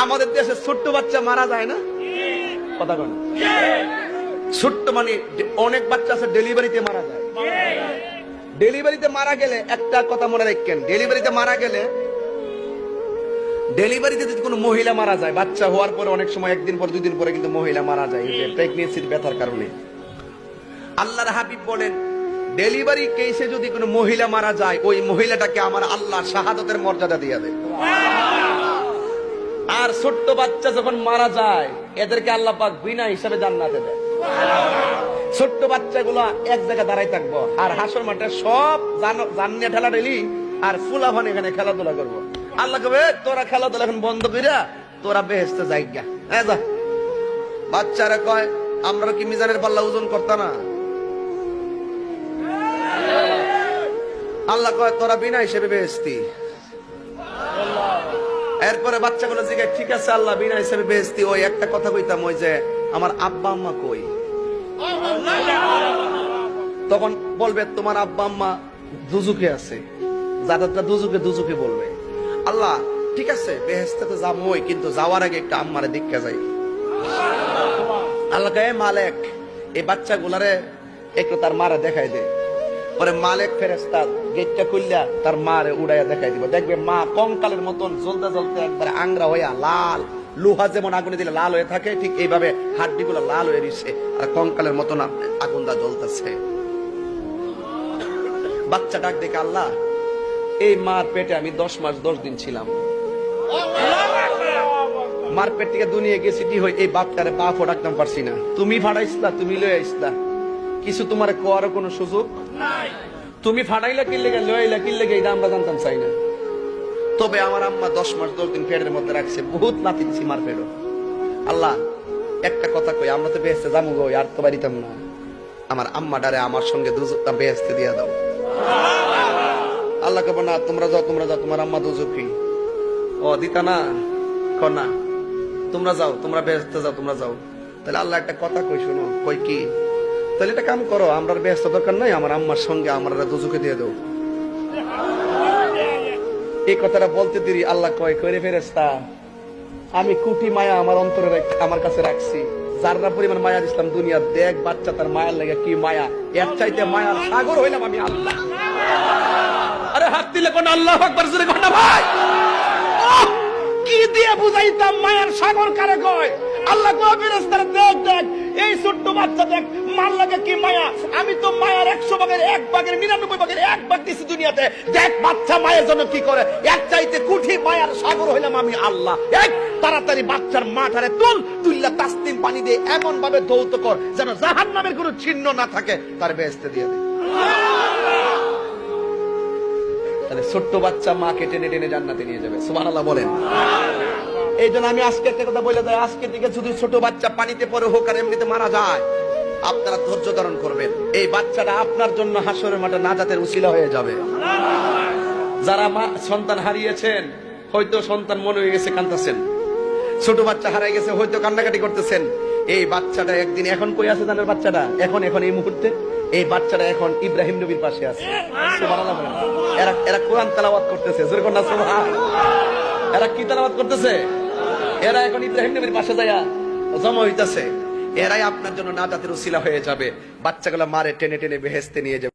আমাদের দেশে ছোট্ট বাচ্চা মারা যায় না, কথা বলেন। ছোট্ট মানে অনেক বাচ্চা আছে ডেলিভারিতে মারা যায়। ডেলিভারিতে মারা গেলে একটা কথা মনে রাখেন, ডেলিভারিতে মারা গেলে, ডেলিভারিতে যদি কোনো মহিলা মারা যায়, বাচ্চা হওয়ার পরে অনেক সময় একদিন পর 2 দিন পরে কিন্তু মহিলা মারা যায় প্রেগনেন্সির ব্যথার কারণে। আল্লাহর হাবিব বলেন, ডেলিভারি কেসে যদি কোনো মহিলা মারা যায়, ওই মহিলাটাকে আমার আল্লাহ শাহাদাতের মর্যাদা দিয়ে দেয়। আর ছোট্ট বাচ্চা যখন মারা যায়, এদেরকে আল্লাহ পাক বিনা হিসাবে জান্নাতে দেয়। ছোট্ট বাচ্চাগুলো এক জায়গায় দাঁড়াই থাকবো, আর হাসর মাঠে সব জান্নে ঠেলা ঠেলি, আর ফুলাফান এখানে খেলাধুলা করবো। আল্লাহ কবে, তোরা খেলাধুলা এখন বন্ধ করিয়া তোরা বেহেশতে যাই গা। বাচ্চারা কয়, আমরা কি মিজানের পাল্লা ওজন করতাম না? আল্লাহ কয়, তোরা বিনা হিসেবে বেহেশতি। এরপরে বাচ্চাগুলো জিজ্ঞাসা, ঠিক আছে আল্লাহ বিনা হিসেবে বেহেশতি, ওই একটা কথা কইতাম, ওই যে আমার আব্বা আম্মা কই? তখন বলবে, তোমার আব্বা আম্মা দুজুকে আছে, যাদেরটা দুজুকে দুজুকে বলবে। আল্লাহ ঠিক আছে, বেহেশতে তো যাবোই, কিন্তু যাওয়ার আগে একটা আম্মারে দীক্ষা যাই। আল্লাহ কয়, মালিক এই বাচ্চাগুলারে একটু তার মারে দেখাই দে। পরে মালিক ফেরেশতা গেটটা খুললা তার মারে উড়াইয়া দেখাই দিব। দেখবে মা কঙ্কালের মতন জ্বলতে জ্বলতে একবারে আংরা হইয়া লাল, লোহা যেমন আগুনে দিলে লাল হয়ে থাকে, ঠিক এইভাবে হাড্ডিগুলো লাল হয়ে রয়েছে, আর কঙ্কালের মতন আগুনটা জ্বলতেছে। বাচ্চা ডাক দেখে, আল্লাহ এই মার পেটে আমি 10 মাস 10 দিন ছিলাম, মার পেট থেকে দুনিয়া গেছি, কি হয় এই বাপটারে বাপ ডাকতাম পারছি না, তুমি ফাড়াইছিলা, তুমি লয়ে আইসলা, কিছু তোমার কোয়ারও কোনো সুযোগ নাই, তুমি ফাড়াইলা কি লেগে লইলা কি লেগে, এটা আমরা জানতাম চাই না। তবে আমার আম্মা 10 মাস 10 দিন পেটের মধ্যে রাখছে, বহুত নাতি দিছি মার পেটও। আল্লাহ একটা কথা কই, আমরা তো বেহেশতে যাবো গো, আর তো বাড়িতাম না, আমার আম্মা ডারে আমার সঙ্গে দুজকটা বেহেশতে দিয়া দাও। আল্লাহ কব, না তোমরা যাও, তোমরা যাও, তোমার আম্মা দুজকি। ও দিতা না, না তোমরা যাও, তোমরা বেহেশতে যাও, তোমরা যাও। তাহলে আল্লাহ একটা কথা কই, শোনো। কই কি? তাহলে এটা কাম করো, আমরা বেহেশতে দরকার নাই, আমার আম্মার সঙ্গে আমরা দুজকে দিয়ে দাও। এই কথাটা বলতে দেরি আল্লাহ কয়, কইরে ফেরেশতা, আমি কোটি মায়া আমার অন্তরে আমার কাছে রাখছি, যারা পরিমাণ মায়া দিছিলাম দুনিয়া, দেখ বাচ্চা তার মায়ার লাগে কি মায়া, এর চাইতে মায়ার সাগর হইলাম আমি আল্লাহ। আরে হাত দিলে কোন আল্লাহু আকবার জোরে কোন না ভাই, কি দিয়ে বুঝাইতাম মায়ার সাগর কারে কয়? আল্লাহ কয়, ফেরেশতারা দেখ দেখ এই ছোট্ট বাচ্চা দেখ মার লাগে কি মায়া, আমি তো মায়ার 100 ভাগের 1 ভাগের 99 ভাগের 1 ভাগ দিছি দুনিয়াতে, দেখ বাচ্চা মায়ের জন্য কি করে, এক চাইতে কোটি মায়ার সাগর হইলাম আমি আল্লাহ। এক তাড়াতাড়ি বাচ্চার মাথারে তুললা তাসনিম পানি দিয়ে এমন ভাবে ধৌত কর যেন জাহান্নামের কোনো চিহ্ন না থাকে, তার বেহেশতে দিয়ে দে। তাহলে ছোট্ট বাচ্চা মাকে টেনে টেনে জান্নাতে নিয়ে যাবে, সুবহানাল্লাহ বলেন। এই জন্য আমি আজকে একটা কথা বলে দেয়, আজকে থেকে যদি ছোট বাচ্চা পানিতে পড়ে হোক আর এমনিতে মারা যায়, আপনারা ধৈর্য ধারণ করবেন, এই বাচ্চাটা আপনার জন্য হাসরের মাঠে নাজাতের উসিলা হয়ে যাবে। যারা মা সন্তান হারিয়েছেন, হয়তো সন্তান মনে হয়ে গেছে কাঁদতেছেন, ছোট বাচ্চা হারাই গেছে হয়তো কান্নাকাটি করতেছেন, এই বাচ্চাটা একদিন এখন কই আছে জানেন? বাচ্চাটা এখন এই মুহূর্তে এই বাচ্চাটা এখন ইব্রাহিম নবীর পাশে আছে, সুবহানাল্লাহ। এরা কোরআন তেলাওয়াত করতেছে, জোরে কোন না সুবহান। এরা কি তেলাওয়াত করতেছে? এরা এখন ইব্রাহিম নবীর পাশে যায়া জমা হইতাছে, এরাই আপনার জন্য নাজাতের উসিলা হয়ে যাবে। বাচ্চাগুলো মারে টেনে টেনে বেহেশতে নিয়ে যাবে।